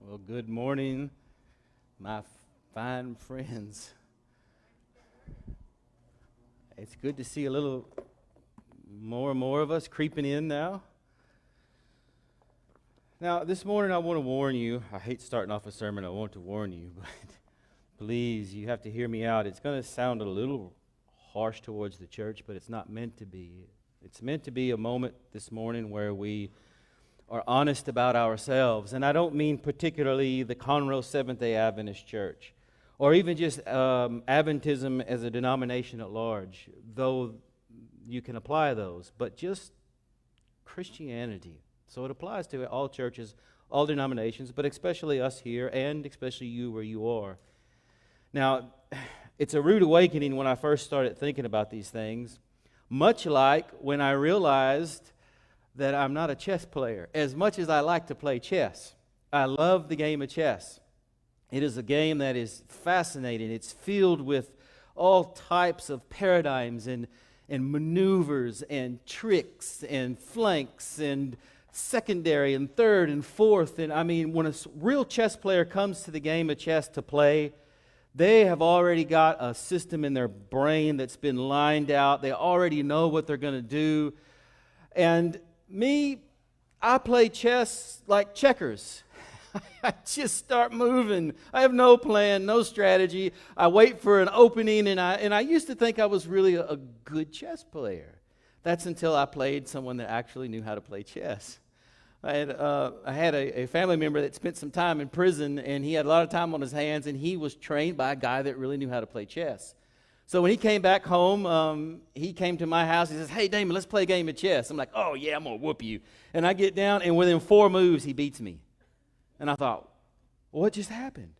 Well, good morning, my fine friends. It's good to see a little more and more of us creeping in now. Now, this morning I want to warn you. I hate starting off a sermon. I want to warn you, but please, you have to hear me out. It's going to sound a little harsh towards the church, but it's not meant to be. It's meant to be a moment this morning where we are honest about ourselves. And I don't mean particularly the Conroe Seventh-day Adventist Church, or even just Adventism as a denomination at large, though you can apply those, but just Christianity. So it applies to all churches, all denominations, but especially us here, and especially you where you are. Now, it's a rude awakening when I first started thinking about these things, much like when I realized that I'm not a chess player. As much as I like to play chess, I love the game of chess. It is a game that is fascinating. It's filled with all types of paradigms and maneuvers and tricks and flanks and secondary and third and fourth. And I mean, when a real chess player comes to the game of chess to play, they have already got a system in their brain that's been lined out. They already know what they're going to do. And me, I play chess like checkers. I just start moving. I have no plan, no strategy. I wait for an opening, and I used to think I was really a good chess player. That's until I played someone that actually knew how to play chess. I had a family member that spent some time in prison, and he had a lot of time on his hands, and he was trained by a guy that really knew how to play chess. So when he came back home, he came to my house. He says, "Hey, Damon, let's play a game of chess." I'm like, "Oh, yeah, I'm going to whoop you." And I get down, and within 4 moves, he beats me. And I thought, well, what just happened?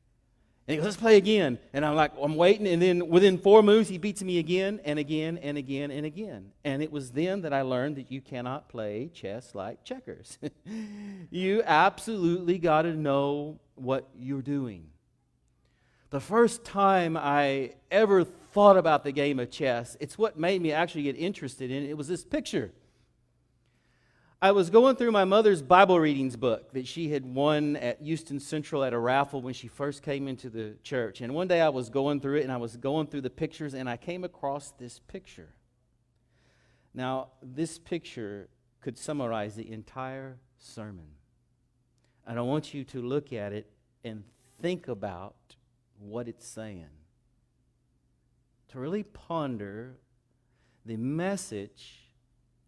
And he goes, "Let's play again." And I'm like, I'm waiting, and then within 4 moves, he beats me again and again and again and again. And it was then that I learned that you cannot play chess like checkers. You absolutely got to know what you're doing. The first time I ever thought about the game of chess, it's what made me actually get interested in it. It was this picture. I was going through my mother's Bible readings book that she had won at Houston Central at a raffle when she first came into the church. And one day I was going through it, and I was going through the pictures, and I came across this picture. Now, this picture could summarize the entire sermon. And I want you to look at it and think about what it's saying. To really ponder the message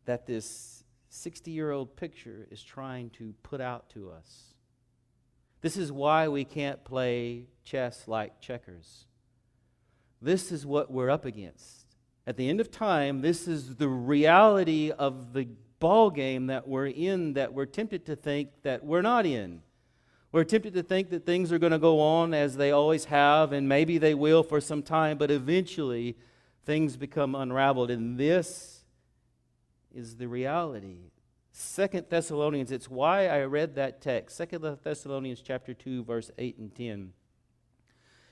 that this 60-year-old picture is trying to put out to us. This is why we can't play chess like checkers. This is what we're up against. At the end of time, this is the reality of the ball game that we're in, that we're tempted to think that we're not in. We're tempted to think that things are going to go on as they always have, and maybe they will for some time, but eventually things become unraveled. And this is the reality. 2 Thessalonians, it's why I read that text. 2 Thessalonians chapter 2, verse 8 and 10.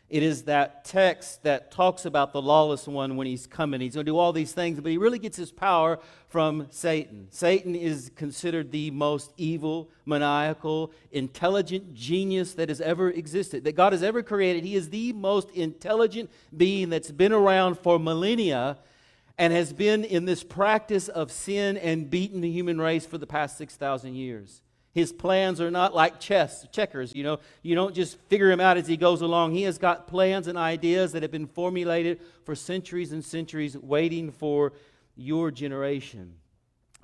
It is that text that talks about the lawless one when he's coming. He's going to do all these things, but he really gets his power from Satan. Satan is considered the most evil, maniacal, intelligent genius that has ever existed, that God has ever created. He is the most intelligent being that's been around for millennia and has been in this practice of sin and beaten the human race for the past 6,000 years. His plans are not like checkers, you know. You don't just figure him out as he goes along. He has got plans and ideas that have been formulated for centuries and centuries, waiting for your generation.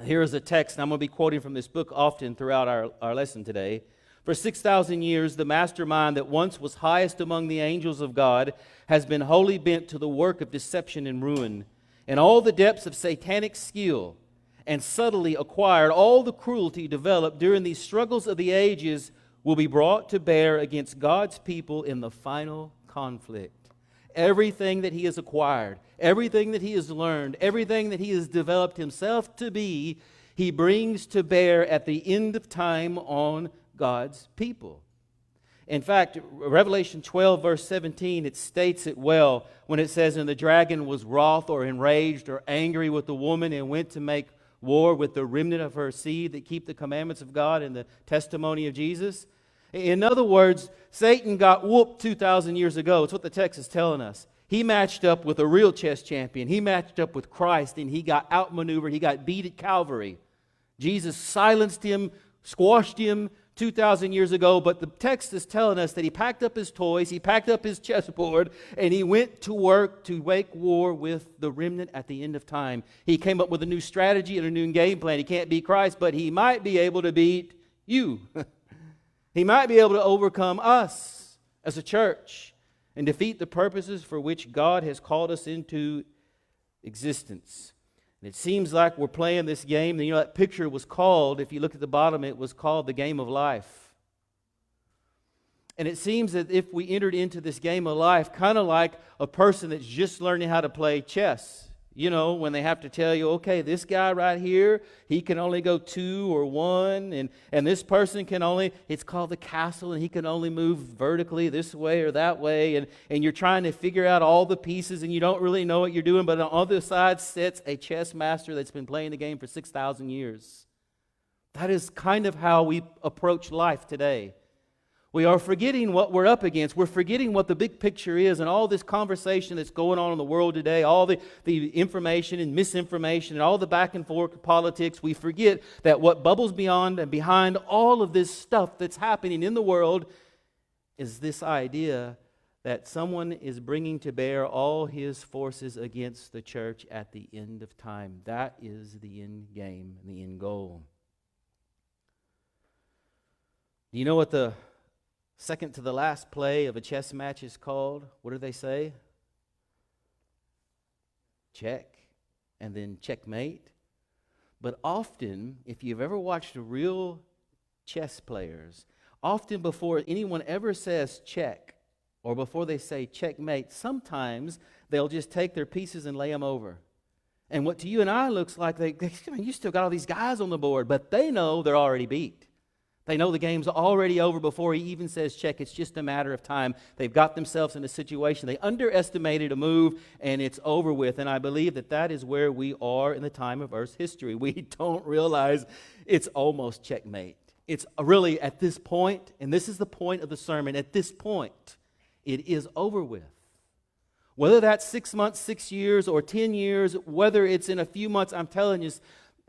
Here is a text, and I'm going to be quoting from this book often throughout our lesson today. For 6,000 years, the mastermind that once was highest among the angels of God has been wholly bent to the work of deception and ruin. And all the depths of satanic skill and subtly acquired, all the cruelty developed during these struggles of the ages will be brought to bear against God's people in the final conflict. Everything that he has acquired, everything that he has learned, everything that he has developed himself to be, he brings to bear at the end of time on God's people. In fact, Revelation 12, verse 17, it states it well when it says, "And the dragon was wroth or enraged or angry with the woman and went to make war with the remnant of her seed that keep the commandments of God and the testimony of Jesus." In other words, Satan got whooped 2,000 years ago. It's what the text is telling us. He matched up with a real chess champion. He matched up with Christ, and he got outmaneuvered. He got beat at Calvary. Jesus silenced him, squashed him 2,000 years ago, but the text is telling us that he packed up his toys, he packed up his chessboard, and he went to work to wage war with the remnant at the end of time. He came up with a new strategy and a new game plan. He can't beat Christ, but he might be able to beat you. He might be able to overcome us as a church and defeat the purposes for which God has called us into existence. And it seems like we're playing this game. You know, that picture was called, if you look at the bottom, it was called the game of life. And it seems that if we entered into this game of life, kind of like a person that's just learning how to play chess. You know, when they have to tell you, okay, this guy right here, he can only go 2 or 1, and this person can only, it's called the castle, and he can only move vertically this way or that way, and you're trying to figure out all the pieces, and you don't really know what you're doing, but on the other side sits a chess master that's been playing the game for 6,000 years. That is kind of how we approach life today. We are forgetting what we're up against. We're forgetting what the big picture is, and all this conversation that's going on in the world today, all the information and misinformation and all the back and forth politics. We forget that what bubbles beyond and behind all of this stuff that's happening in the world is this idea that someone is bringing to bear all his forces against the church at the end of time. That is the end game, the end goal. Do you know what the second to the last play of a chess match is called? What do they say? Check, and then checkmate. But often, if you've ever watched real chess players, often before anyone ever says check, or before they say checkmate, sometimes they'll just take their pieces and lay them over. And what to you and I looks like, you still got all these guys on the board, but they know they're already beat. They know the game's already over before he even says check. It's just a matter of time. They've got themselves in a situation. They underestimated a move, and it's over with. And I believe that that is where we are in the time of Earth's history. We don't realize it's almost checkmate. It's really at this point, and this is the point of the sermon, at this point, it is over with. Whether that's 6 months, 6 years, or 10 years, whether it's in a few months, I'm telling you,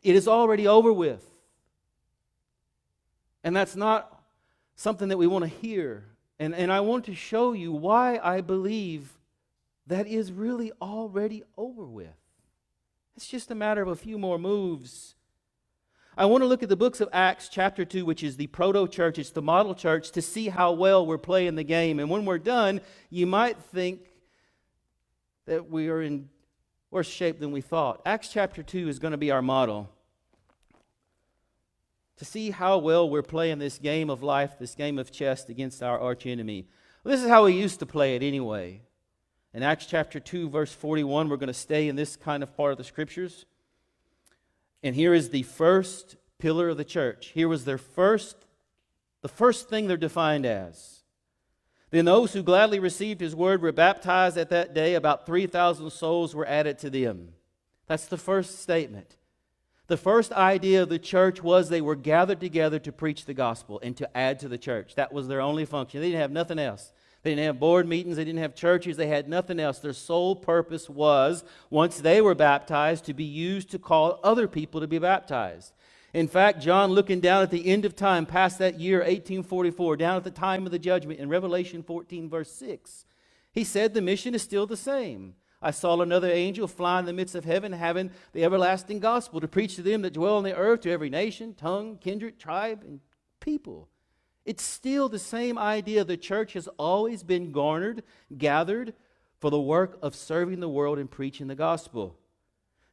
it is already over with. And that's not something that we want to hear. And I want to show you why I believe that is really already over with. It's just a matter of a few more moves. I want to look at the books of Acts chapter 2, which is the proto-church, it's the model church, to see how well we're playing the game. And when we're done, you might think that we are in worse shape than we thought. Acts chapter 2 is going to be our model. To see how well we're playing this game of life, this game of chess against our arch enemy. Well, this is how we used to play it anyway. In Acts chapter 2, verse 41, we're going to stay in this kind of part of the Scriptures. And here is the first pillar of the church. Here was the first thing they're defined as. Then those who gladly received his word were baptized at that day. About 3,000 souls were added to them. That's the first statement. The first idea of the church was they were gathered together to preach the gospel and to add to the church. That was their only function. They didn't have nothing else. They didn't have board meetings. They didn't have churches. They had nothing else. Their sole purpose was, once they were baptized, to be used to call other people to be baptized. In fact, John, looking down at the end of time, past that year, 1844, down at the time of the judgment, in Revelation 14, verse 6, he said the mission is still the same. I saw another angel fly in the midst of heaven, having the everlasting gospel to preach to them that dwell on the earth, to every nation, tongue, kindred, tribe, and people. It's still the same idea. The church has always been gathered for the work of serving the world and preaching the gospel.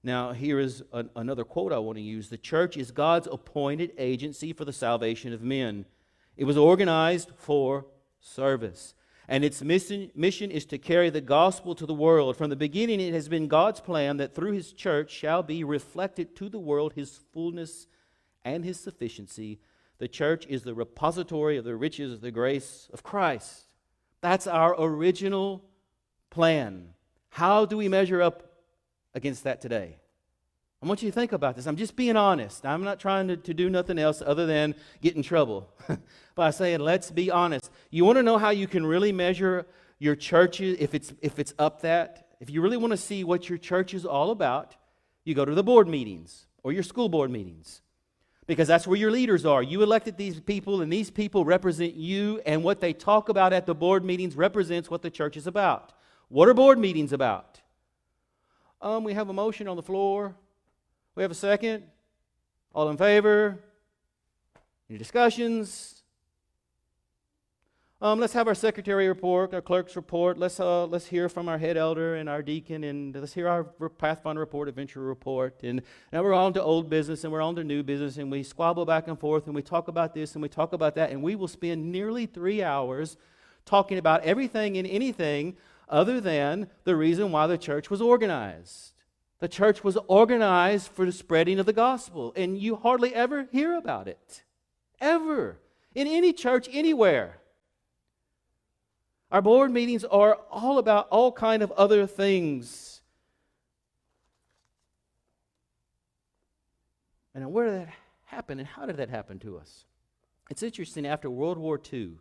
Now, here is another quote I want to use. The church is God's appointed agency for the salvation of men. It was organized for service. And its mission is to carry the gospel to the world. From the beginning, it has been God's plan that through his church shall be reflected to the world his fullness and his sufficiency. The church is the repository of the riches of the grace of Christ. That's our original plan. How do we measure up against that today? I want you to think about this. I'm just being honest. I'm not trying to do nothing else other than get in trouble by saying, let's be honest. You want to know how you can really measure your church if it's up that? If you really want to see what your church is all about, you go to the board meetings or your school board meetings. Because that's where your leaders are. You elected these people, and these people represent you, and what they talk about at the board meetings represents what the church is about. What are board meetings about? We have a motion on the floor. We have a second. All in favor? Any discussions? Let's have our secretary report, our clerk's report. Let's hear from our head elder and our deacon, and let's hear our Pathfinder report, adventure report. And now we're on to old business, and we're on to new business, and we squabble back and forth, and we talk about this, and we talk about that, and we will spend nearly 3 hours talking about everything and anything other than the reason why the church was organized. The church was organized for the spreading of the gospel, and you hardly ever hear about it. Ever. In any church, anywhere. Our board meetings are all about all kind of other things. And where did that happen, and how did that happen to us? It's interesting, after World War II,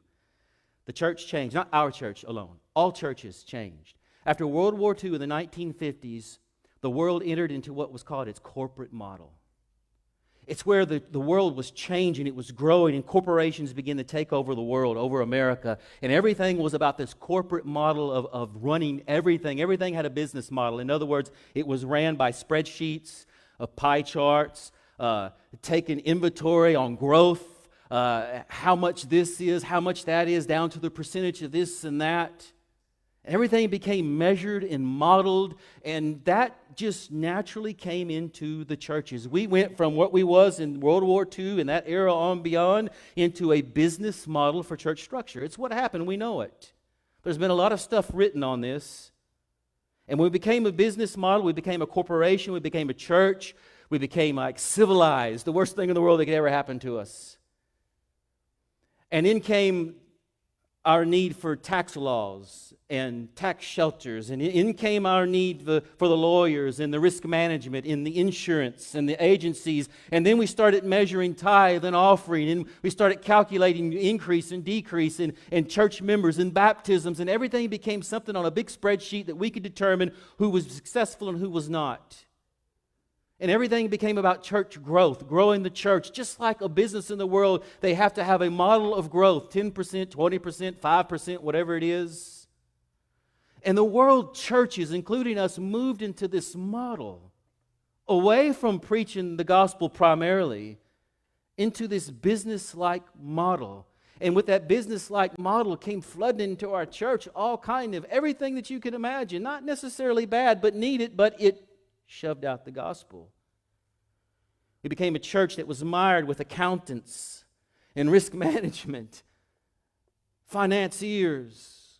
the church changed. Not our church alone. All churches changed. After World War II in the 1950s, the world entered into what was called its corporate model. It's where the world was changing, it was growing, and corporations began to take over the world, over America. And everything was about this corporate model of running everything. Everything had a business model. In other words, it was ran by spreadsheets, pie charts, taking inventory on growth, how much this is, how much that is, down to the percentage of this and that. Everything became measured and modeled, and that just naturally came into the churches. We went from what we was in World War II and that era on beyond into a business model for church structure. It's what happened. We know it. There's been a lot of stuff written on this. And when we became a business model, we became a corporation, we became a church, we became like civilized, the worst thing in the world that could ever happen to us. And then came our need for tax laws and tax shelters, and in came our need for the lawyers and the risk management and the insurance and the agencies, and then we started measuring tithe and offering, and we started calculating increase and decrease and church members and baptisms, and everything became something on a big spreadsheet that we could determine who was successful and who was not. And everything became about church growth, growing the church. Just like a business in the world, they have to have a model of growth, 10%, 20%, 5%, whatever it is. And the world churches, including us, moved into this model, away from preaching the gospel primarily, into this business-like model. And with that business-like model came flooding into our church all kind of everything that you can imagine. Not necessarily bad, but needed, but it shoved out the gospel. We became a church that was mired with accountants and risk management, financiers,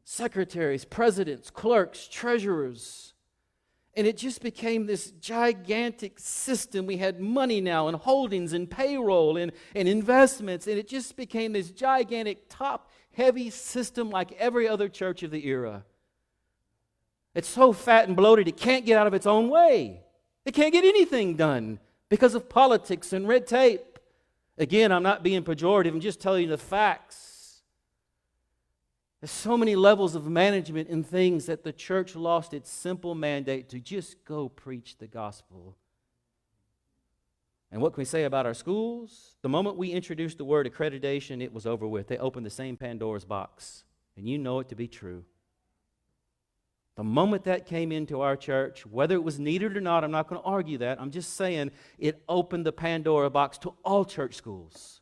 secretaries, presidents, clerks, treasurers. And it just became this gigantic system. We had money now and holdings and payroll and investments. And it just became this gigantic top-heavy system like every other church of the era. It's so fat and bloated, it can't get out of its own way. It can't get anything done because of politics and red tape. Again, I'm not being pejorative, I'm just telling you the facts. There's so many levels of management and things that the church lost its simple mandate to just go preach the gospel. And what can we say about our schools? The moment we introduced the word accreditation, it was over with. They opened the same Pandora's box, and you know it to be true. The moment that came into our church, whether it was needed or not, I'm not going to argue that. I'm just saying it opened the Pandora box to all church schools.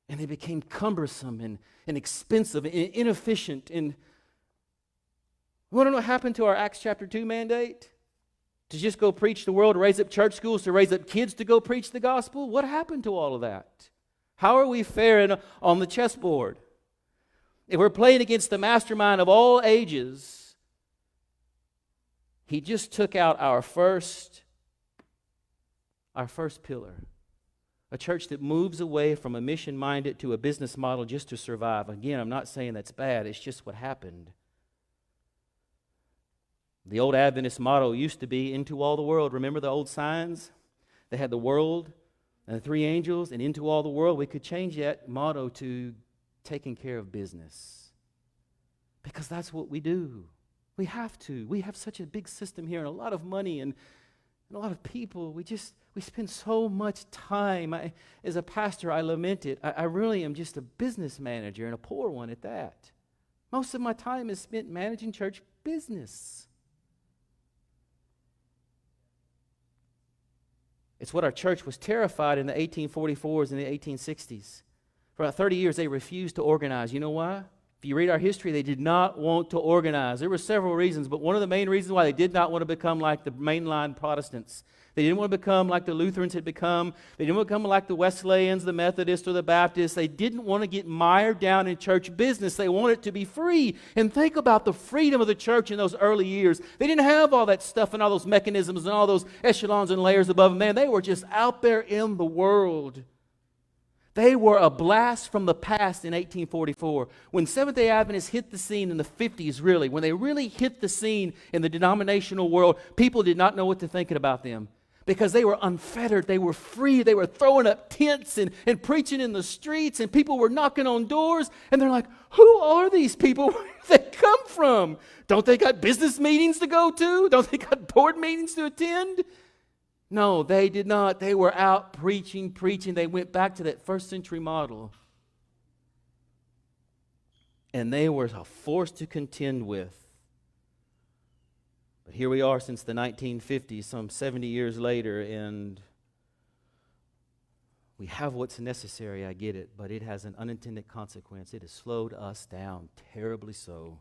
And they became cumbersome and expensive and inefficient. And you want to know what happened to our Acts chapter 2 mandate? To just go preach the world, raise up church schools, to raise up kids to go preach the gospel? What happened to all of that? How are we faring on the chessboard? If we're playing against the mastermind of all ages, he just took out our first pillar. A church that moves away from a mission-minded to a business model just to survive. Again, I'm not saying that's bad. It's just what happened. The old Adventist motto used to be, into all the world. Remember the old signs? They had the world and the three angels and into all the world. We could change that motto to taking care of business. Because that's what we do. We have to. We have such a big system here and a lot of money and a lot of people. We spend so much time. As a pastor, I lament it. I really am just a business manager and a poor one at that. Most of my time is spent managing church business. It's what our church was terrified in the 1844s and the 1860s. For about 30 years, they refused to organize. You know why? If you read our history, they did not want to organize. There were several reasons, but one of the main reasons why they did not want to become like the mainline Protestants. They didn't want to become like the Lutherans had become. They didn't want to become like the Wesleyans, the Methodists, or the Baptists. They didn't want to get mired down in church business. They wanted it to be free. And think about the freedom of the church in those early years. They didn't have all that stuff and all those mechanisms and all those echelons and layers above them. Man, they were just out there in the world. They were a blast from the past in 1844. When Seventh-day Adventists hit the scene in the 50s, really, when they really hit the scene in the denominational world, people did not know what to think about them because they were unfettered, they were free, they were throwing up tents and preaching in the streets, and people were knocking on doors, and they're like, who are these people? Where did they come from? Don't they got business meetings to go to? Don't they got board meetings to attend? No, they did not. They were out preaching. They went back to that first century model. And they were a force to contend with. But here we are since the 1950s, some 70 years later, and we have what's necessary, I get it, but it has an unintended consequence. It has slowed us down, terribly so.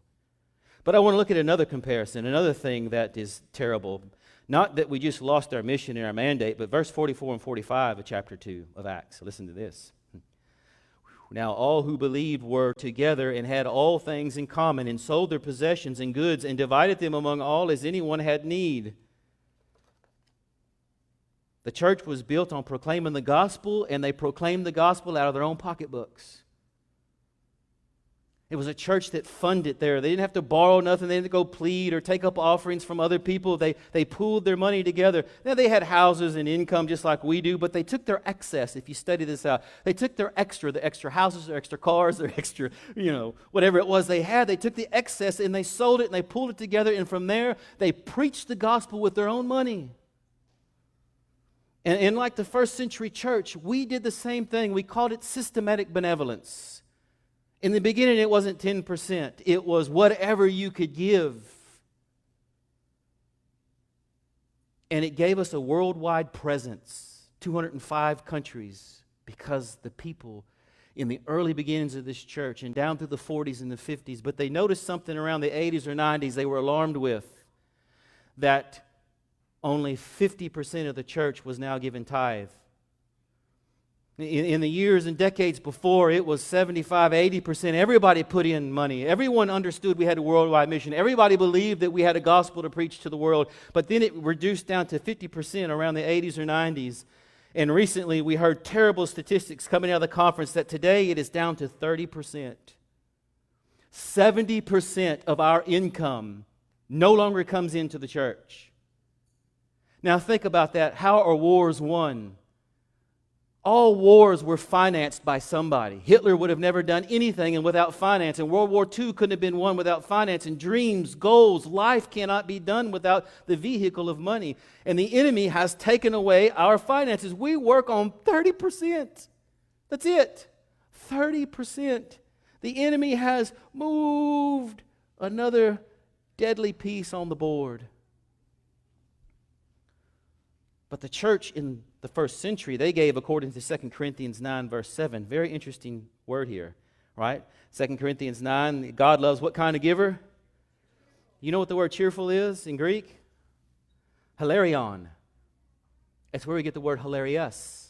But I want to look at another comparison, another thing that is terrible. Not that we just lost our mission and our mandate, but verse 44 and 45 of chapter 2 of Acts. Listen to this. Now all who believed were together and had all things in common, and sold their possessions and goods, and divided them among all as anyone had need. The church was built on proclaiming the gospel, and they proclaimed the gospel out of their own pocketbooks. It was a church that funded there. They didn't have to borrow nothing. They didn't go plead or take up offerings from other people. They pooled their money together. Now, they had houses and income just like we do, but they took their excess. If you study this out, they took their extra, the extra houses, their extra cars, their extra, whatever it was they had. They took the excess and they sold it and they pulled it together. And from there, they preached the gospel with their own money. And like the first century church, we did the same thing. We called it systematic benevolence. In the beginning, it wasn't 10%. It was whatever you could give. And it gave us a worldwide presence, 205 countries, because the people in the early beginnings of this church and down through the 40s and the 50s, but they noticed something around the 80s or 90s they were alarmed with, that only 50% of the church was now given tithe. In the years and decades before, it was 75, 80%. Everybody put in money. Everyone understood we had a worldwide mission. Everybody believed that we had a gospel to preach to the world. But then it reduced down to 50% around the 80s or 90s. And recently we heard terrible statistics coming out of the conference that today it is down to 30%. 70% of our income no longer comes into the church. Now think about that. How are wars won? All wars were financed by somebody. Hitler would have never done anything and without finance. And World War II couldn't have been won without finance. And dreams, goals, life cannot be done without the vehicle of money. And the enemy has taken away our finances. We work on 30%. That's it. 30%. The enemy has moved another deadly piece on the board. But the church in the first century, they gave according to 2 Corinthians 9, verse 7. Very interesting word here, right? 2 Corinthians 9, God loves what kind of giver? You know what the word cheerful is in Greek? Hilarion. That's where we get the word hilarious.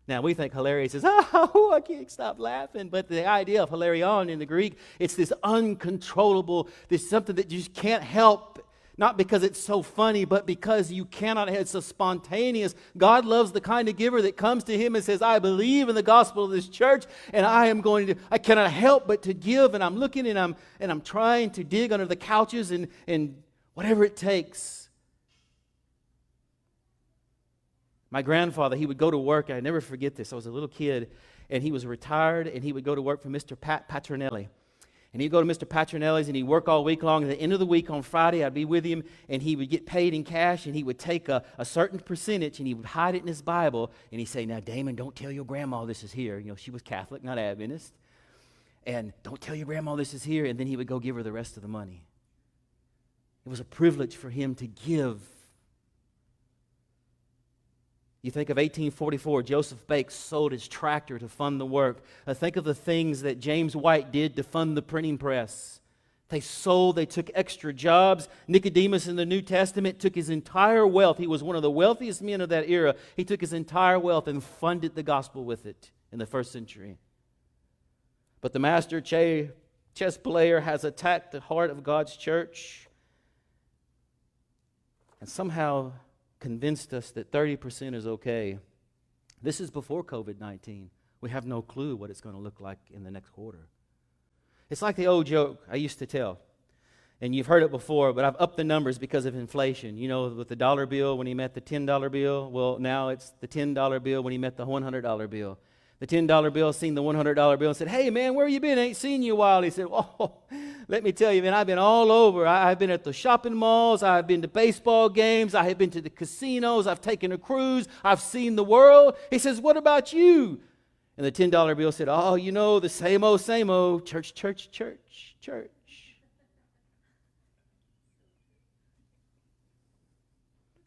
Now, we think hilarious is, oh, I can't stop laughing. But the idea of hilarion in the Greek, it's this uncontrollable, this something that you just can't help. Not because it's so funny, but because you cannot, it's a spontaneous. God loves the kind of giver that comes to him and says, I believe in the gospel of this church, and I cannot help but to give, and I'm looking and I'm trying to dig under the couches and Whatever it takes. My grandfather, he would go to work. I never forget this. I was a little kid, and he was retired, and he would go to work for Mr. Patronelli. And he'd go to Mr. Patronelli's, and he'd work all week long. At the end of the week on Friday, I'd be with him, and he would get paid in cash, and he would take a certain percentage, and he would hide it in his Bible, and he'd say, "Now, Damon, don't tell your grandma this is here." You know, she was Catholic, not Adventist. And don't tell your grandma this is here, and then he would go give her the rest of the money. It was a privilege for him to give. You think of 1844, Joseph Bates sold his tractor to fund the work. Think of the things that James White did to fund the printing press. They took extra jobs. Nicodemus in the New Testament took his entire wealth. He was one of the wealthiest men of that era. He took his entire wealth and funded the gospel with it in the first century. But the master chess player has attacked the heart of God's church and somehow convinced us that 30% is okay. This is before COVID-19. We have no clue what it's going to look like in the next quarter. It's like the old joke I used to tell, and you've heard it before, but I've upped the numbers because of inflation. You know, with the dollar bill when he met the $10 bill, well, now it's the $10 bill when he met the $100 bill. The $10 bill seen the $100 bill and said, "Hey, man, where you been? Ain't seen you in a while." He said, "Oh, let me tell you, man, I've been all over. I've been at the shopping malls. I've been to baseball games. I have been to the casinos. I've taken a cruise. I've seen the world." He says, "What about you?" And the $10 bill said, "Oh, you know, the same old, church, church, church, church."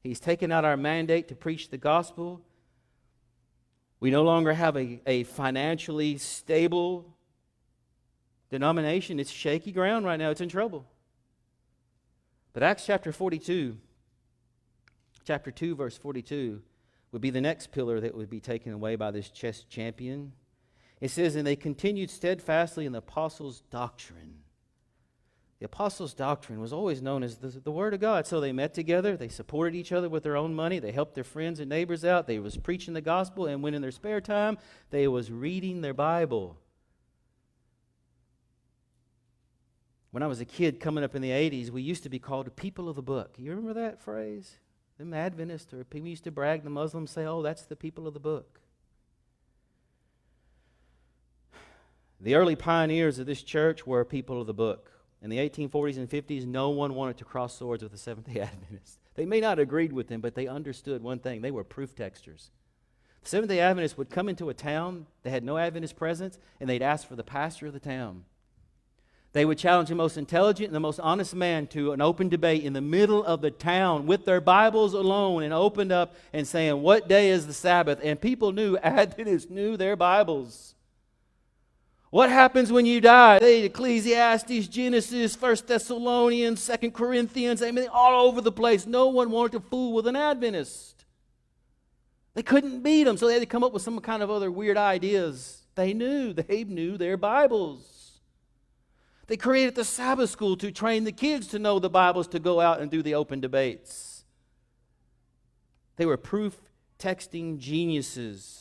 He's taken out our mandate to preach the gospel. We no longer have a financially stable denomination. It's shaky ground right now. It's in trouble. But Acts chapter 42, chapter 2, verse 42, would be the next pillar that would be taken away by this chess champion. It says, "And they continued steadfastly in the apostles' doctrine." The apostles' doctrine was always known as the Word of God. So they met together. They supported each other with their own money. They helped their friends and neighbors out. They was preaching the gospel. And when in their spare time, they was reading their Bible. When I was a kid coming up in the 80s, we used to be called the people of the book. You remember that phrase? Them Adventists or people used to brag, the Muslims say, "Oh, that's the people of the book." The early pioneers of this church were people of the book. In the 1840s and 50s, no one wanted to cross swords with the Seventh-day Adventists. They may not have agreed with them, but they understood one thing. They were proof texters. The Seventh-day Adventists would come into a town that had no Adventist presence, and they'd ask for the pastor of the town. They would challenge the most intelligent and the most honest man to an open debate in the middle of the town with their Bibles alone and opened up and saying, "What day is the Sabbath?" And people knew, Adventists knew their Bibles. What happens when you die? Ecclesiastes, Genesis, 1 Thessalonians, 2 Corinthians, I mean, all over the place. No one wanted to fool with an Adventist. They couldn't beat them, so they had to come up with some kind of other weird ideas. They knew their Bibles. They created the Sabbath school to train the kids to know the Bibles to go out and do the open debates. They were proof texting geniuses.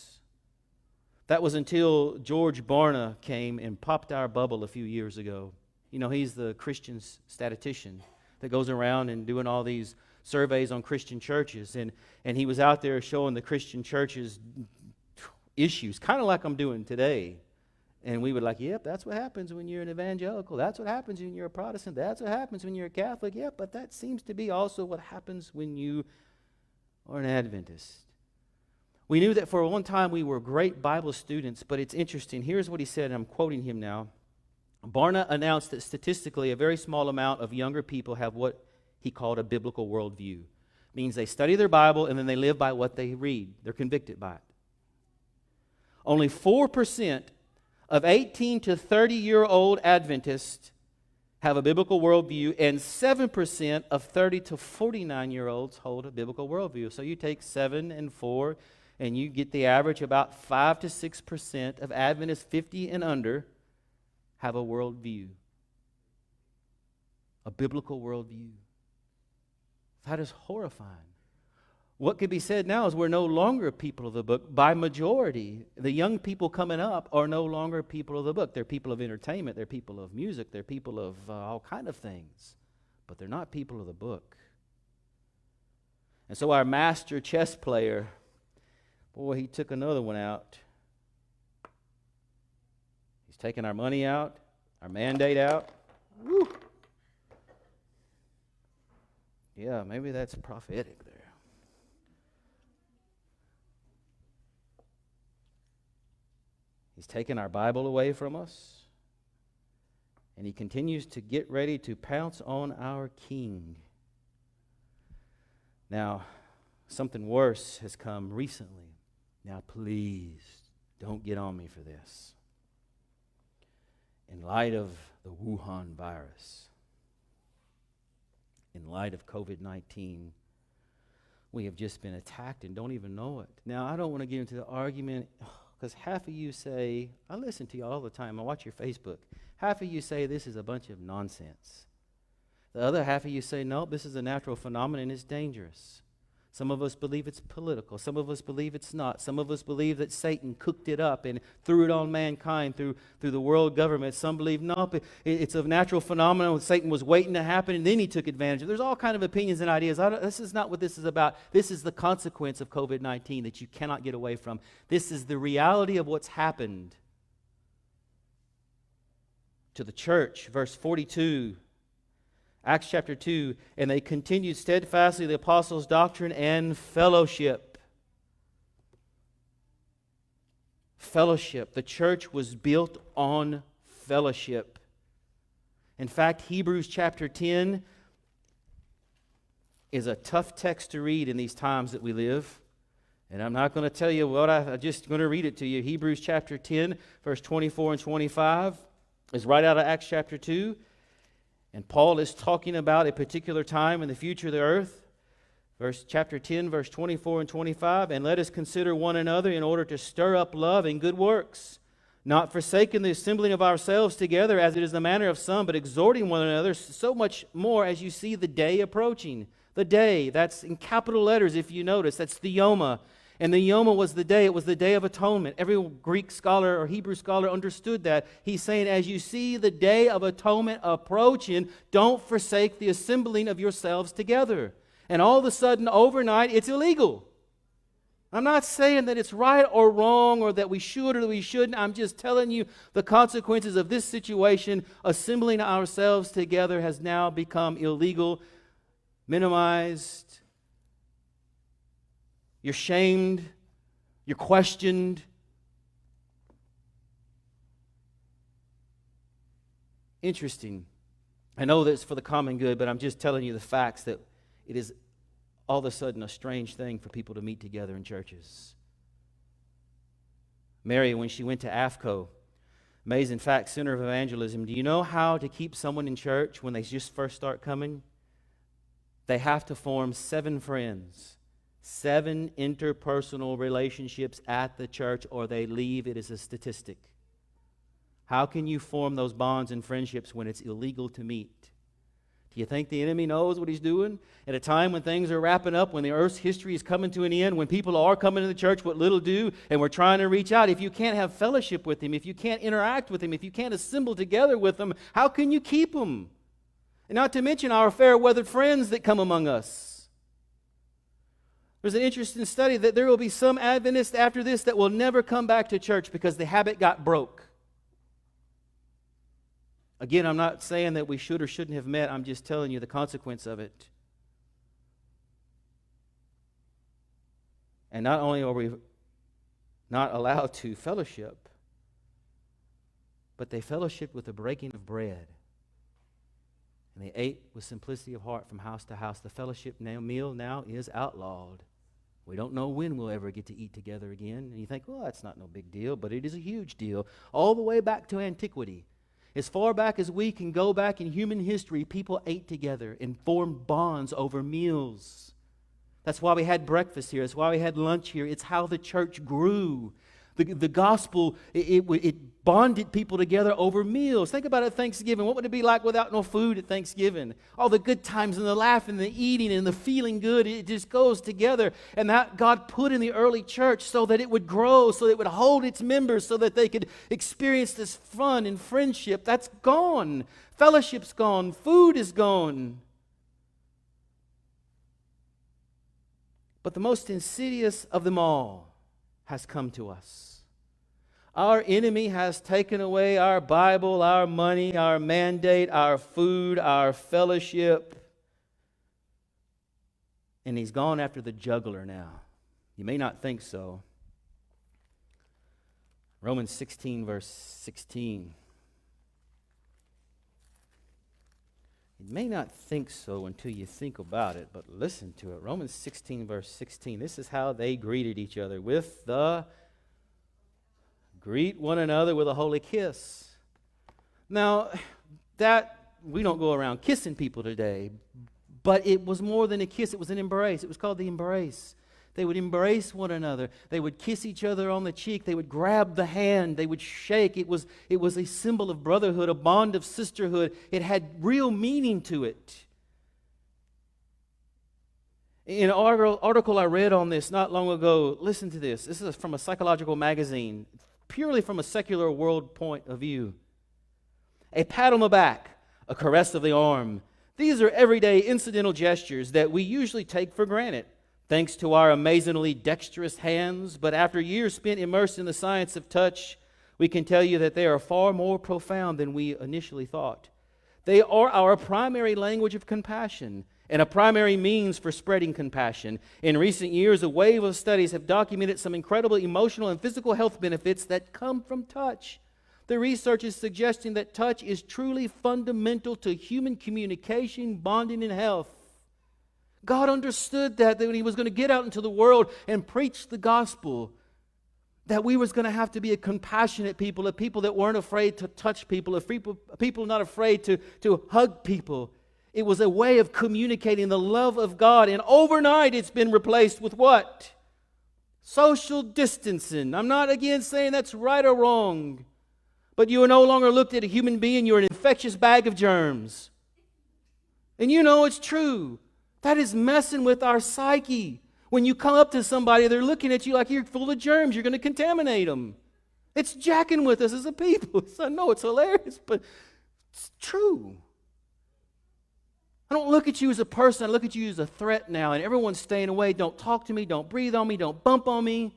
That was until George Barna came and popped our bubble a few years ago. You know, he's the Christian statistician that goes around and doing all these surveys on Christian churches. And he was out there showing the Christian churches issues, kind of like I'm doing today. And we would like, "Yep, that's what happens when you're an evangelical. That's what happens when you're a Protestant. That's what happens when you're a Catholic." Yep, but that seems to be also what happens when you are an Adventist. We knew that for one time we were great Bible students, but it's interesting. Here's what he said, and I'm quoting him now. Barna announced that statistically a very small amount of younger people have what he called a biblical worldview. It means they study their Bible and then they live by what they read. They're convicted by it. Only 4% of 18 to 30-year-old Adventists have a biblical worldview, and 7% of 30 to 49-year-olds hold a biblical worldview. So you take 7 and 4, and you get the average about 5 to 6% of Adventists 50 and under have a worldview, a biblical worldview. That is horrifying. What could be said now is we're no longer people of the book by majority. The young people coming up are no longer people of the book. They're people of entertainment. They're people of music. They're people of all kind of things. but they're not people of the book. And so our master chess player, boy, he took another one out. He's taking our money out, our mandate out. Woo. Yeah, maybe that's prophetic there. He's taken our Bible away from us, and he continues to get ready to pounce on our King. Now, something worse has come recently. Now, please, don't get on me for this. In light of the Wuhan virus, in light of COVID-19, we have just been attacked and don't even know it. Now, I don't want to get into the argument, because half of you say, I listen to you all the time, I watch your Facebook. Half of you say this is a bunch of nonsense. The other half of you say, no, this is a natural phenomenon and it's dangerous. Some of us believe it's political. Some of us believe it's not. Some of us believe that Satan cooked it up and threw it on mankind through the world government. Some believe, no, it's a natural phenomenon. Satan was waiting to happen and then he took advantage of it. There's all kinds of opinions and ideas. This is not what this is about. This is the consequence of COVID-19 that you cannot get away from. This is the reality of what's happened to the church. Verse 42. Acts chapter 2, and they continued steadfastly the apostles' doctrine and fellowship. Fellowship. The church was built on fellowship. In fact, Hebrews chapter 10 is a tough text to read in these times that we live. And I'm not going to tell you what I'm just going to read it to you. Hebrews chapter 10, verse 24 and 25 is right out of Acts chapter 2. And Paul is talking about a particular time in the future of the earth. Chapter 10, verse 24 and 25. And let us consider one another in order to stir up love and good works, not forsaking the assembling of ourselves together as it is the manner of some, but exhorting one another, so much more as you see the day approaching. The day, that's in capital letters if you notice, that's the Yoma. And the Yoma was the day, it was the Day of Atonement. Every Greek scholar or Hebrew scholar understood that. He's saying, as you see the Day of Atonement approaching, don't forsake the assembling of yourselves together. And all of a sudden, overnight, it's illegal. I'm not saying that it's right or wrong or that we should or that we shouldn't. I'm just telling you the consequences of this situation. Assembling ourselves together has now become illegal, minimized. You're shamed. You're questioned. Interesting. I know that it's for the common good, but I'm just telling you the facts that it is all of a sudden a strange thing for people to meet together in churches. Mary, when she went to AFCO, Amazing Fact Center of Evangelism, do you know how to keep someone in church when they just first start coming? They have to form 7 friends. 7 interpersonal relationships at the church, or they leave. It is a statistic. How can you form those bonds and friendships when it's illegal to meet? Do you think the enemy knows what he's doing? At a time when things are wrapping up, when the earth's history is coming to an end, when people are coming to the church, what little do, and we're trying to reach out. If you can't have fellowship with him, if you can't interact with him, if you can't assemble together with him, how can you keep them? And not to mention our fair-weathered friends that come among us. There's an interesting study that there will be some Adventists after this that will never come back to church because the habit got broke. Again, I'm not saying that we should or shouldn't have met. I'm just telling you the consequence of it. And not only are we not allowed to fellowship, but they fellowshiped with the breaking of bread. And they ate with simplicity of heart from house to house. The fellowship meal now is outlawed. We don't know when we'll ever get to eat together again. And you think, well, that's not no big deal, but it is a huge deal. All the way back to antiquity. As far back as we can go back in human history, people ate together and formed bonds over meals. That's why we had breakfast here. That's why we had lunch here. It's how the church grew. The gospel, it bonded people together over meals. Think about it at Thanksgiving. What would it be like without no food at Thanksgiving? All the good times and the laughing, the eating and the feeling good, it just goes together. And that God put in the early church so that it would grow, so that it would hold its members, so that they could experience this fun and friendship. That's gone. Fellowship's gone. Food is gone. But the most insidious of them all has come to us. Our enemy has taken away our Bible, our money, our mandate, our food, our fellowship. And he's gone after the jugular now. You may not think so. Romans 16, verse 16. You may not think so until you think about it, but listen to it. Romans 16, verse 16. This is how they greeted each other with the greet one another with a holy kiss. Now, that we don't go around kissing people today, but it was more than a kiss. It was an embrace. It was called the embrace. They would embrace one another. They would kiss each other on the cheek. They would grab the hand. They would shake. It was a symbol of brotherhood, a bond of sisterhood. It had real meaning to it. In an article I read on this not long ago, listen to this. This is from a psychological magazine, purely from a secular world point of view. A pat on the back, a caress of the arm. These are everyday incidental gestures that we usually take for granted, thanks to our amazingly dexterous hands. But after years spent immersed in the science of touch, we can tell you that they are far more profound than we initially thought. They are our primary language of compassion and a primary means for spreading compassion. In recent years, a wave of studies have documented some incredible emotional and physical health benefits that come from touch. The research is suggesting that touch is truly fundamental to human communication, bonding, and health. God understood that when He was going to get out into the world and preach the gospel, that we was going to have to be a compassionate people, a people that weren't afraid to touch people, people not afraid to hug people. It was a way of communicating the love of God, and overnight it's been replaced with what? Social distancing. I'm not again saying that's right or wrong, but you are no longer looked at a human being, you're an infectious bag of germs. And you know it's true. That is messing with our psyche. When you come up to somebody, they're looking at you like you're full of germs. You're going to contaminate them. It's jacking with us as a people. I know it's hilarious, but it's true. I don't look at you as a person. I look at you as a threat now, and everyone's staying away. Don't talk to me. Don't breathe on me. Don't bump on me.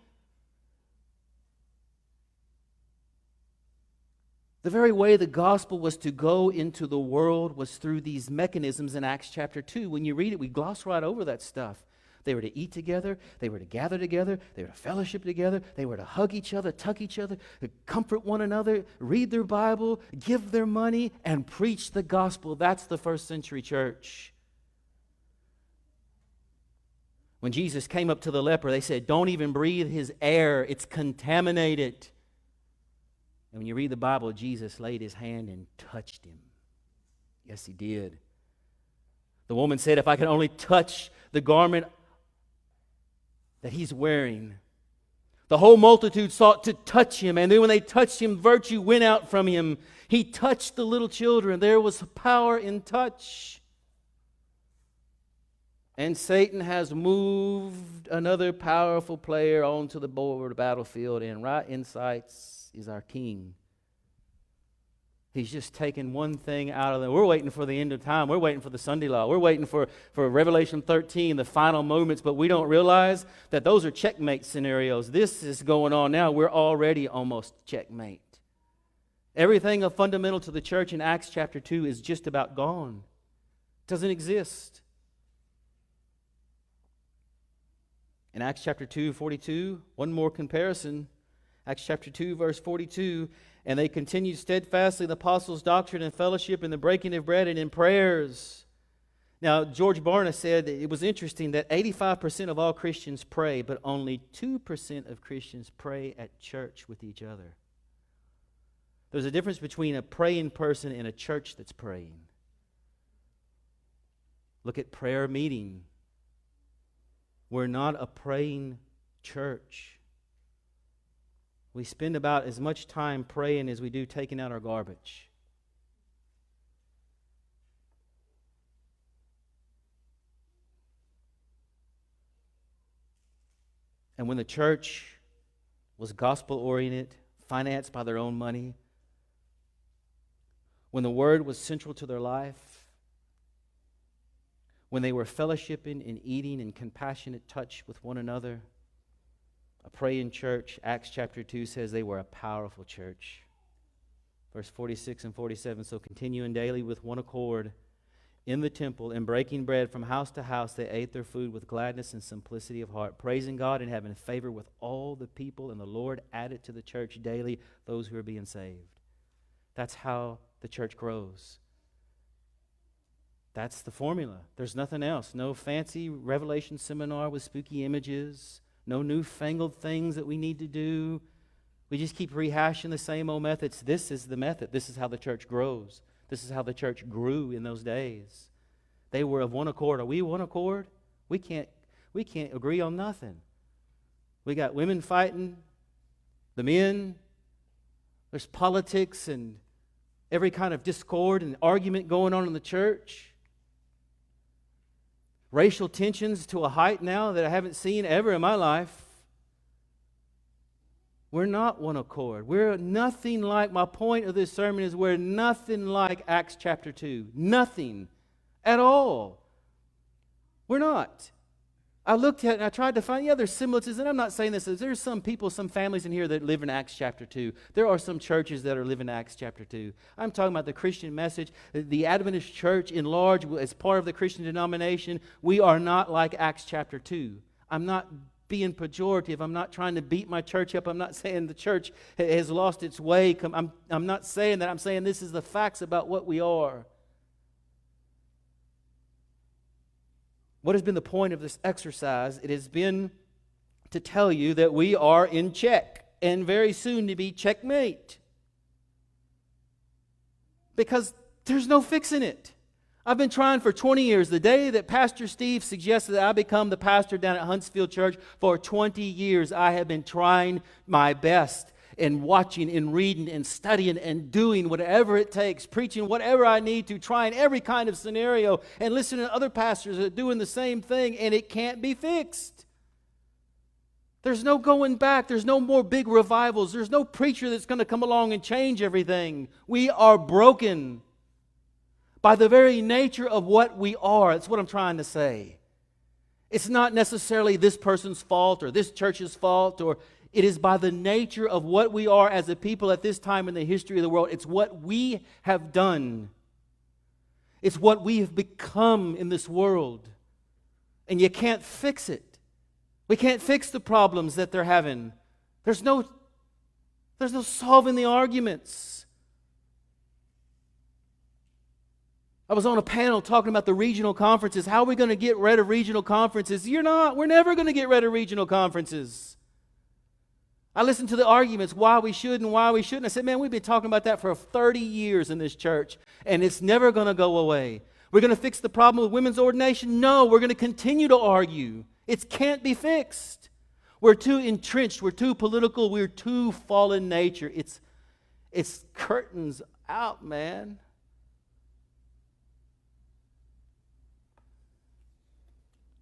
The very way the gospel was to go into the world was through these mechanisms in Acts chapter 2. When you read it, we gloss right over that stuff. They were to eat together. They were to gather together. They were to fellowship together. They were to hug each other, tuck each other, comfort one another, read their Bible, give their money, and preach the gospel. That's the first century church. When Jesus came up to the leper, they said, "Don't even breathe his air. It's contaminated." And when you read the Bible, Jesus laid his hand and touched him. Yes, he did. The woman said, "If I could only touch the garment that he's wearing." The whole multitude sought to touch him, and then when they touched him, virtue went out from him. He touched the little children. There was power in touch. And Satan has moved another powerful player onto the battlefield, and right in sight is our king. He's just taken one thing out of them. We're waiting for the end of time. We're waiting for the Sunday law. We're waiting for Revelation 13, the final moments, but we don't realize that those are checkmate scenarios. This is going on now. We're already almost checkmate. Everything fundamental to the church in Acts chapter 2 is just about gone. It doesn't exist. In Acts chapter 2, 42, one more comparison. Acts chapter 2, verse 42, "And they continued steadfastly in the apostles' doctrine and fellowship, in the breaking of bread and in prayers." Now, George Barna said that it was interesting that 85% of all Christians pray, but only 2% of Christians pray at church with each other. There's a difference between a praying person and a church that's praying. Look at prayer meeting. We're not a praying church. We spend about as much time praying as we do taking out our garbage. And when the church was gospel-oriented, financed by their own money, when the Word was central to their life, when they were fellowshipping and eating in compassionate touch with one another. A praying church. Acts chapter 2 says they were a powerful church. Verse 46 and 47, so continuing daily with one accord in the temple and breaking bread from house to house, they ate their food with gladness and simplicity of heart, praising God and having favor with all the people, and the Lord added to the church daily those who are being saved. That's how the church grows. That's the formula. There's nothing else. No fancy revelation seminar with spooky images. No newfangled things that we need to do. We just keep rehashing the same old methods. This is the method. This is how the church grows. This is how the church grew in those days. They were of one accord. Are we one accord? We can't agree on nothing. We got women fighting, the men. There's politics and every kind of discord and argument going on in the church. Racial tensions to a height now that I haven't seen ever in my life. We're not one accord. We're nothing like, my point of this sermon is we're nothing like Acts chapter 2. Nothing at all. We're not. I looked at it and I tried to find, there's semblances, and I'm not saying this, there's some people, some families in here that live in Acts chapter 2. There are some churches that are living in Acts chapter 2. I'm talking about the Christian message. The Adventist church in large, as part of the Christian denomination, we are not like Acts chapter 2. I'm not being pejorative. I'm not trying to beat my church up. I'm not saying the church has lost its way. I'm not saying that. I'm saying this is the facts about what we are. What has been the point of this exercise? It has been to tell you that we are in check and very soon to be checkmate. Because there's no fixing it. I've been trying for 20 years. The day that Pastor Steve suggested that I become the pastor down at Huntsville Church, for 20 years I have been trying my best and watching and reading and studying and doing whatever it takes, preaching whatever I need to, trying every kind of scenario and listening to other pastors that are doing the same thing, and it can't be fixed. There's no going back. There's no more big revivals. There's no preacher that's going to come along and change everything. We are broken by the very nature of what we are. That's what I'm trying to say. It's not necessarily this person's fault or this church's fault, or it is by the nature of what we are as a people at this time in the history of the world. It's what we have done. It's what we have become in this world. And you can't fix it. We can't fix the problems that they're having. There's no solving the arguments. I was on a panel talking about the regional conferences. How are we going to get rid of regional conferences? You're not. We're never going to get rid of regional conferences. I listened to the arguments why we should and why we shouldn't. I said, man, we've been talking about that for 30 years in this church, and it's never going to go away. We're going to fix the problem with women's ordination? No, we're going to continue to argue. It can't be fixed. We're too entrenched. We're too political. We're too fallen nature. It's curtains out, man.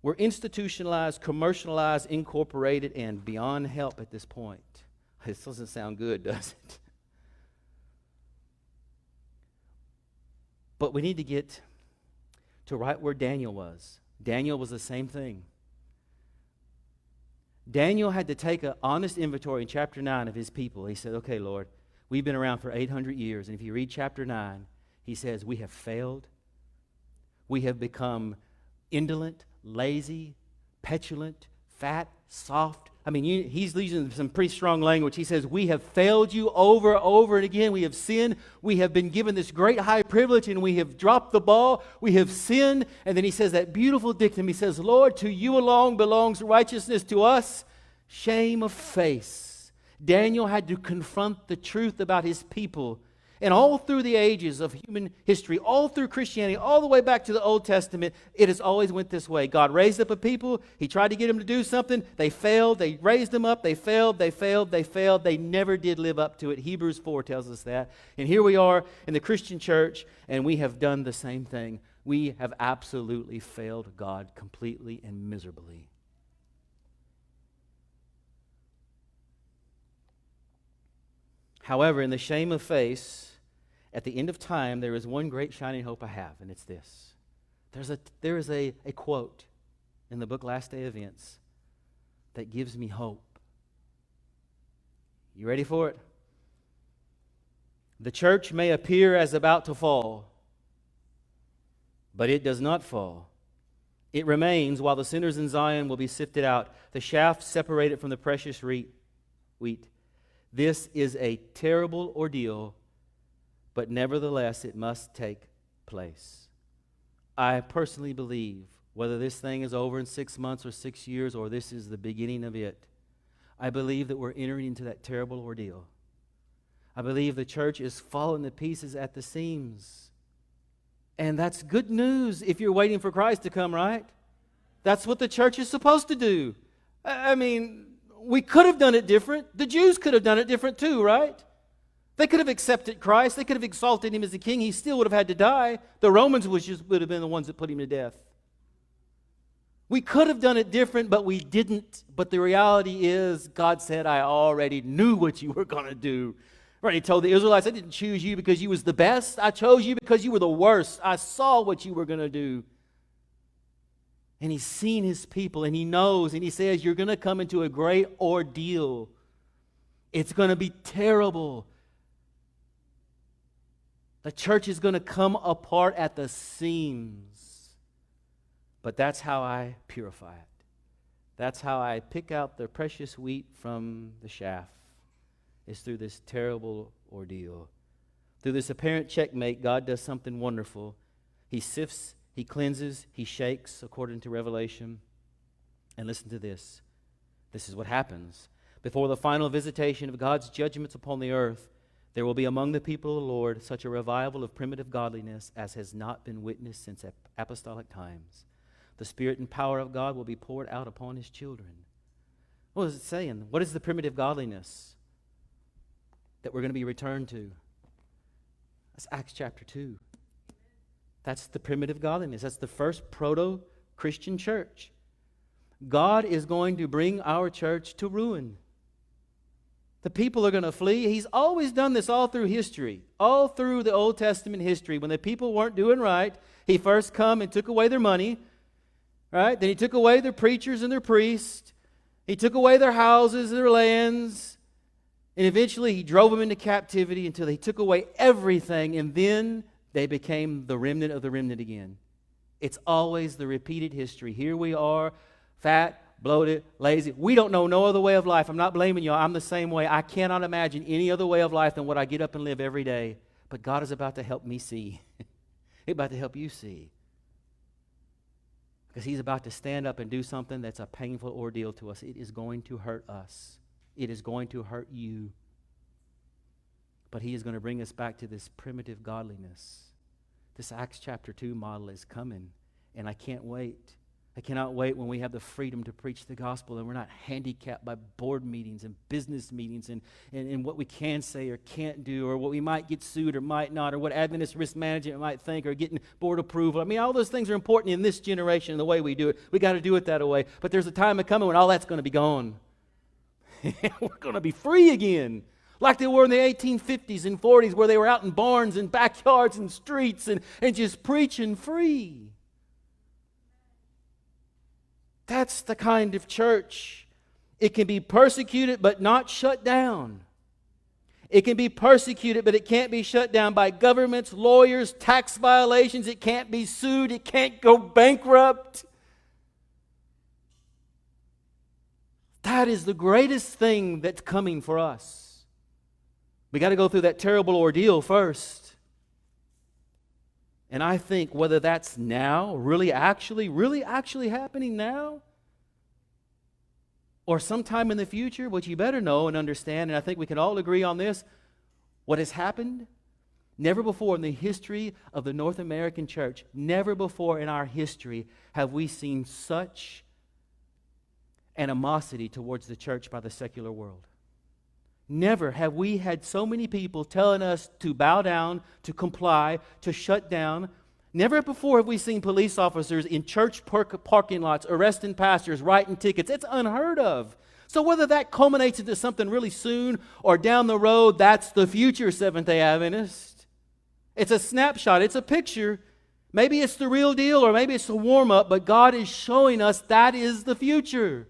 We're institutionalized, commercialized, incorporated, and beyond help at this point. This doesn't sound good, does it? But we need to get to right where Daniel was. Daniel was the same thing. Daniel had to take an honest inventory in chapter 9 of his people. He said, okay, Lord, we've been around for 800 years. And if you read chapter 9, he says, we have failed. We have become indolent, lazy, petulant, fat, soft. I mean, he's using some pretty strong language. He says, we have failed you over and over and again. We have sinned. We have been given this great high privilege and we have dropped the ball. We have sinned. And then he says that beautiful dictum. He says, Lord, to you alone belongs righteousness, to us shame of face. Daniel had to confront the truth about his people. And all through the ages of human history, all through Christianity, all the way back to the Old Testament, it has always went this way. God raised up a people. He tried to get them to do something. They failed. They raised them up. They failed. They failed. They failed. They never did live up to it. Hebrews 4 tells us that. And here we are in the Christian church, and we have done the same thing. We have absolutely failed God completely and miserably. However, in the shame of face, at the end of time, there is one great shining hope I have, and it's this. There is a quote in the book Last Day Events that gives me hope. You ready for it? The church may appear as about to fall, but it does not fall. It remains while the sinners in Zion will be sifted out, the chaff separated from the precious wheat. This is a terrible ordeal, but nevertheless it must take place. I personally believe, whether this thing is over in 6 months or 6 years, or this is the beginning of it, I believe that we're entering into that terrible ordeal. I believe the church is falling to pieces at the seams. And that's good news if you're waiting for Christ to come, right? That's what the church is supposed to do. I mean, we could have done it different. The Jews could have done it different too, right? They could have accepted Christ. They could have exalted him as a king. He still would have had to die. The Romans would have been the ones that put him to death. We could have done it different, but we didn't. But the reality is, God said, I already knew what you were going to do. Right? He told the Israelites, I didn't choose you because you was the best. I chose you because you were the worst. I saw what you were going to do. And he's seen his people, and he knows, and he says, you're going to come into a great ordeal. It's going to be terrible. The church is going to come apart at the seams. But that's how I purify it. That's how I pick out the precious wheat from the chaff. Is through this terrible ordeal. Through this apparent checkmate, God does something wonderful. He sifts, he cleanses, he shakes, according to Revelation. And listen to this. This is what happens. Before the final visitation of God's judgments upon the earth, there will be among the people of the Lord such a revival of primitive godliness as has not been witnessed since apostolic times. The Spirit and power of God will be poured out upon his children. What is it saying? What is the primitive godliness that we're going to be returned to? That's Acts chapter 2. That's the primitive godliness. That's the first proto-Christian church. God is going to bring our church to ruin. The people are going to flee. He's always done this all through history. All through the Old Testament history. When the people weren't doing right, he first come and took away their money. Right? Then he took away their preachers and their priests. He took away their houses, their lands. And eventually he drove them into captivity until he took away everything, and then they became the remnant of the remnant again. It's always the repeated history. Here we are, fat, bloated, lazy. We don't know no other way of life. I'm not blaming you. I'm the same way. I cannot imagine any other way of life than what I get up and live every day. But God is about to help me see. He's about to help you see. Because he's about to stand up and do something that's a painful ordeal to us. It is going to hurt us. It is going to hurt you. But he is going to bring us back to this primitive godliness. This Acts chapter 2 model is coming, and I can't wait. I cannot wait when we have the freedom to preach the gospel and we're not handicapped by board meetings and business meetings and what we can say or can't do, or what we might get sued or might not, or what Adventist risk management might think, or getting board approval. I mean, all those things are important in this generation and the way we do it. We got to do it that way. But there's a time coming when all that's going to be gone. We're going to be free again. Like they were in the 1850s and 40s, where they were out in barns and backyards and streets and just preaching free. That's the kind of church. It can be persecuted but not shut down. It can be persecuted, but it can't be shut down by governments, lawyers, tax violations. It can't be sued. It can't go bankrupt. That is the greatest thing that's coming for us. We got to go through that terrible ordeal first. And I think whether that's now, really actually happening now, or sometime in the future, what you better know and understand, and I think we can all agree on this, what has happened, never before in the history of the North American church, never before in our history have we seen such animosity towards the church by the secular world. Never have we had so many people telling us to bow down, to comply, to shut down. Never before have we seen police officers in church parking lots arresting pastors, writing tickets. It's unheard of. So whether that culminates into something really soon or down the road, that's the future Seventh-day Adventist. It's a snapshot. It's a picture. Maybe it's the real deal or maybe it's the warm-up, but God is showing us that is the future.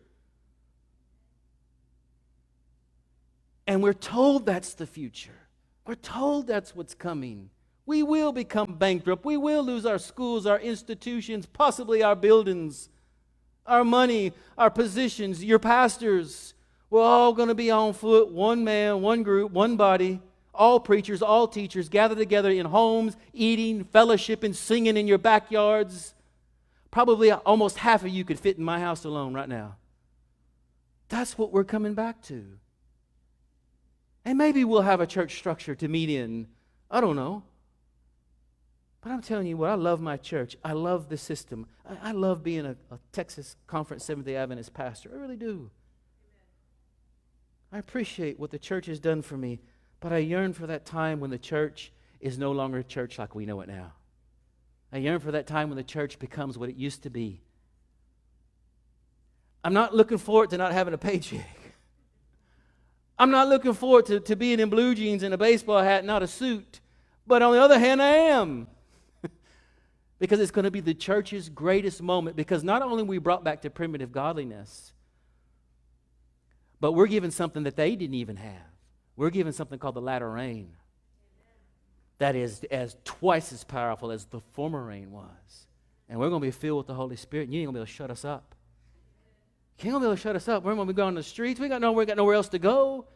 And we're told that's the future. We're told that's what's coming. We will become bankrupt. We will lose our schools, our institutions, possibly our buildings, our money, our positions, your pastors. We're all going to be on foot, one man, one group, one body, all preachers, all teachers, gathered together in homes, eating, fellowshipping, singing in your backyards. Probably almost half of you could fit in my house alone right now. That's what we're coming back to. And maybe we'll have a church structure to meet in. I don't know. But I'm telling you what, I love my church. I love the system. I love being a Texas Conference Seventh-day Adventist pastor. I really do. I appreciate what the church has done for me, but I yearn for that time when the church is no longer a church like we know it now. I yearn for that time when the church becomes what it used to be. I'm not looking forward to not having a paycheck. I'm not looking forward to being in blue jeans and a baseball hat, not a suit. But on the other hand, I am. Because it's going to be the church's greatest moment. Because not only are we brought back to primitive godliness, but we're given something that they didn't even have. We're given something called the latter rain. That is as twice as powerful as the former rain was. And we're going to be filled with the Holy Spirit, and you ain't going to be able to shut us up. You ain't going to be able to shut us up. We're going to be going on the streets. We got nowhere else to go.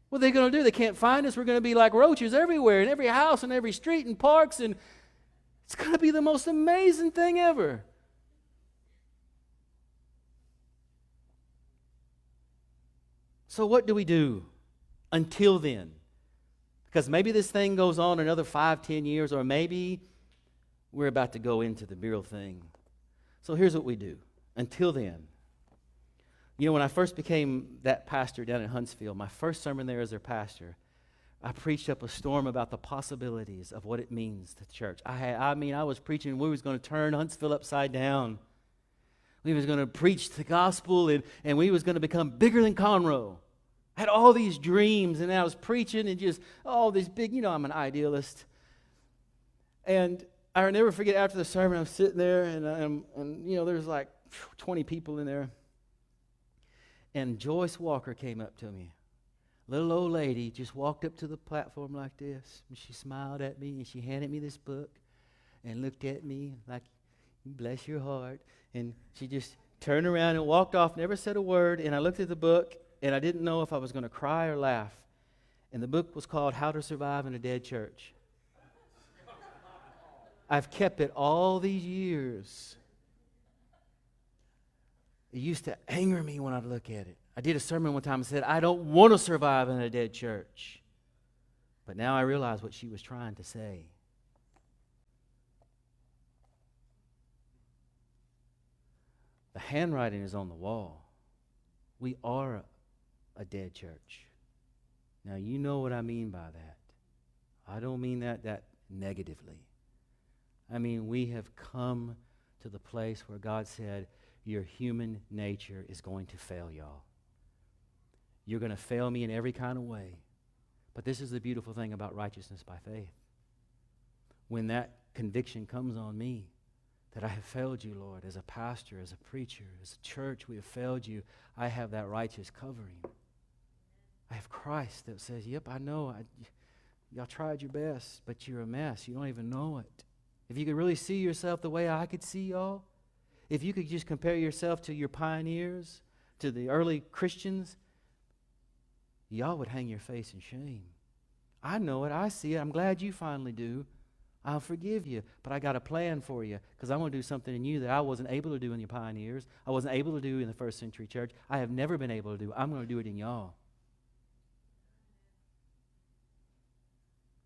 What are they going to do? They can't find us. We're going to be like roaches everywhere, in every house, and every street, and parks, and it's going to be the most amazing thing ever. So what do we do until then? Because maybe this thing goes on another 5, 10 years, or maybe we're about to go into the real thing. So here's what we do. Until then, you know, when I first became that pastor down in Huntsville, my first sermon there as their pastor, I preached up a storm about the possibilities of what it means to church. I was preaching, we was going to turn Huntsville upside down. We was going to preach the gospel, and we was going to become bigger than Conroe. I had all these dreams, and I was preaching, and just all these big, you know, I'm an idealist. And I'll never forget, after the sermon, I'm sitting there, and you know, there's like 20 people in there. And Joyce Walker came up to me. Little old lady just walked up to the platform like this, and she smiled at me, and she handed me this book and looked at me like, bless your heart. And she just turned around and walked off, never said a word. And I looked at the book, and I didn't know if I was going to cry or laugh. And the book was called How to Survive in a Dead Church. I've kept it all these years. It used to anger me when I'd look at it. I did a sermon one time and said, I don't want to survive in a dead church. But now I realize what she was trying to say. The handwriting is on the wall. We are a dead church. Now, you know what I mean by that. I don't mean that negatively. I mean, we have come to the place where God said, your human nature is going to fail y'all. You're going to fail me in every kind of way. But this is the beautiful thing about righteousness by faith. When that conviction comes on me, that I have failed you, Lord, as a pastor, as a preacher, as a church, we have failed you, I have that righteous covering. I have Christ that says, yep, I know, y'all tried your best, but you're a mess. You don't even know it. If you could really see yourself the way I could see y'all, if you could just compare yourself to your pioneers, to the early Christians, y'all would hang your face in shame. I know it. I see it. I'm glad you finally do. I'll forgive you, but I got a plan for you because I want to do something in you that I wasn't able to do in the pioneers. I wasn't able to do in the first century church. I have never been able to do. I'm going to do it in y'all.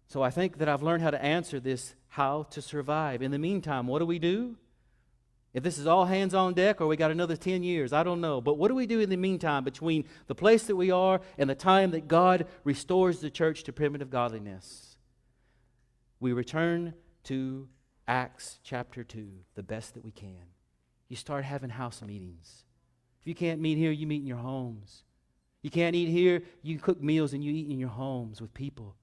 So I think that I've learned how to answer this, how to survive. In the meantime, what do we do? If this is all hands on deck or we got another 10 years, I don't know. But what do we do in the meantime between the place that we are and the time that God restores the church to primitive godliness? We return to Acts chapter 2, the best that we can. You start having house meetings. If you can't meet here, you meet in your homes. You can't eat here, you cook meals and you eat in your homes with people.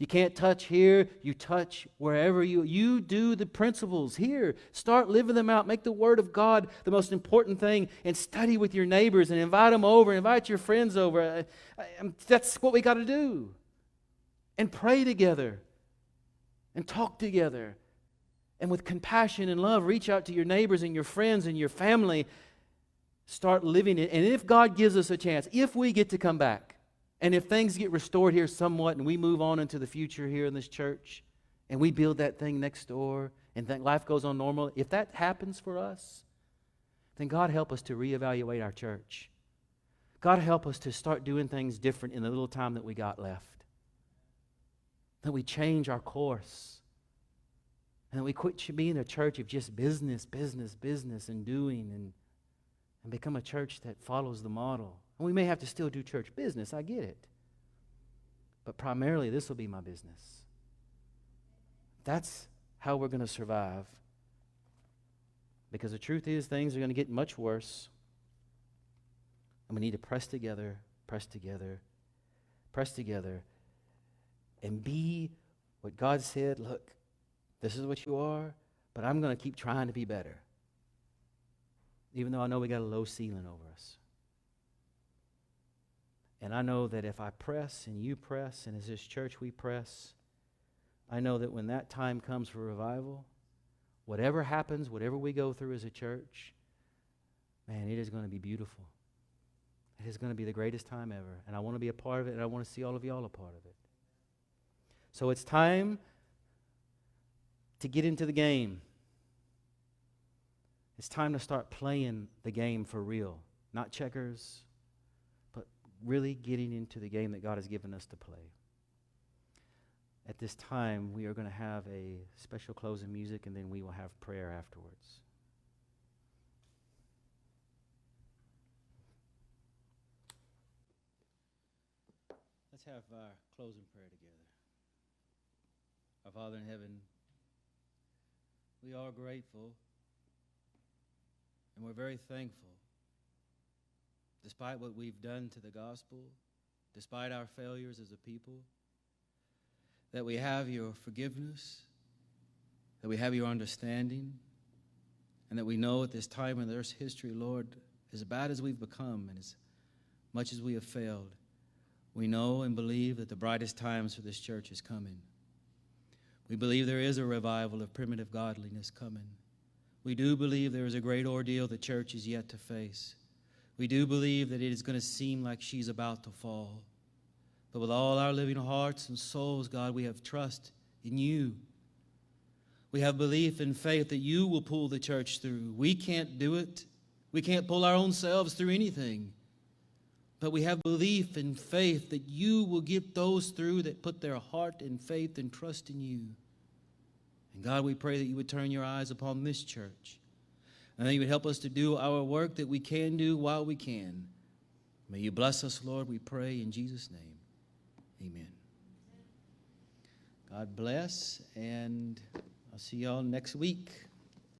You can't touch here, you touch wherever you do the principles here. Start living them out. Make the Word of God the most important thing, and study with your neighbors and invite them over, invite your friends over. That's what we got to do. And pray together and talk together. And with compassion and love, reach out to your neighbors and your friends and your family. Start living it. And if God gives us a chance, if we get to come back, and if things get restored here somewhat and we move on into the future here in this church and we build that thing next door and life goes on normal, if that happens for us, then God help us to reevaluate our church. God help us to start doing things different in the little time that we got left. That we change our course. And that we quit being a church of just business and doing and become a church that follows the model. And we may have to still do church business, I get it. But primarily, this will be my business. That's how we're going to survive. Because the truth is, things are going to get much worse. And we need to press together, and be what God said, look, this is what you are, but I'm going to keep trying to be better. Even though I know we got a low ceiling over us. And I know that if I press and you press, and as this church we press, I know that when that time comes for revival, whatever happens, whatever we go through as a church, man, it is going to be beautiful. It is going to be the greatest time ever. And I want to be a part of it, and I want to see all of y'all a part of it. So it's time to get into the game. It's time to start playing the game for real. Not checkers, really getting into the game that God has given us to play. At this time, we are going to have a special closing music, and then we will have prayer afterwards. Let's have our closing prayer together. Our Father in heaven, we are grateful, and we're very thankful. Despite what we've done to the gospel, despite our failures as a people, that we have your forgiveness, that we have your understanding, and that we know at this time in Earth's history, Lord, as bad as we've become and as much as we have failed, we know and believe that the brightest times for this church is coming. We believe there is a revival of primitive godliness coming. We do believe there is a great ordeal the church is yet to face. We do believe that it is going to seem like she's about to fall. But with all our living hearts and souls, God, we have trust in you. We have belief and faith that you will pull the church through. We can't do it. We can't pull our own selves through anything. But we have belief and faith that you will get those through that put their heart and faith and trust in you. And God, we pray that you would turn your eyes upon this church. And that you would help us to do our work that we can do while we can. May you bless us, Lord, we pray in Jesus' name. Amen. God bless, and I'll see y'all next week.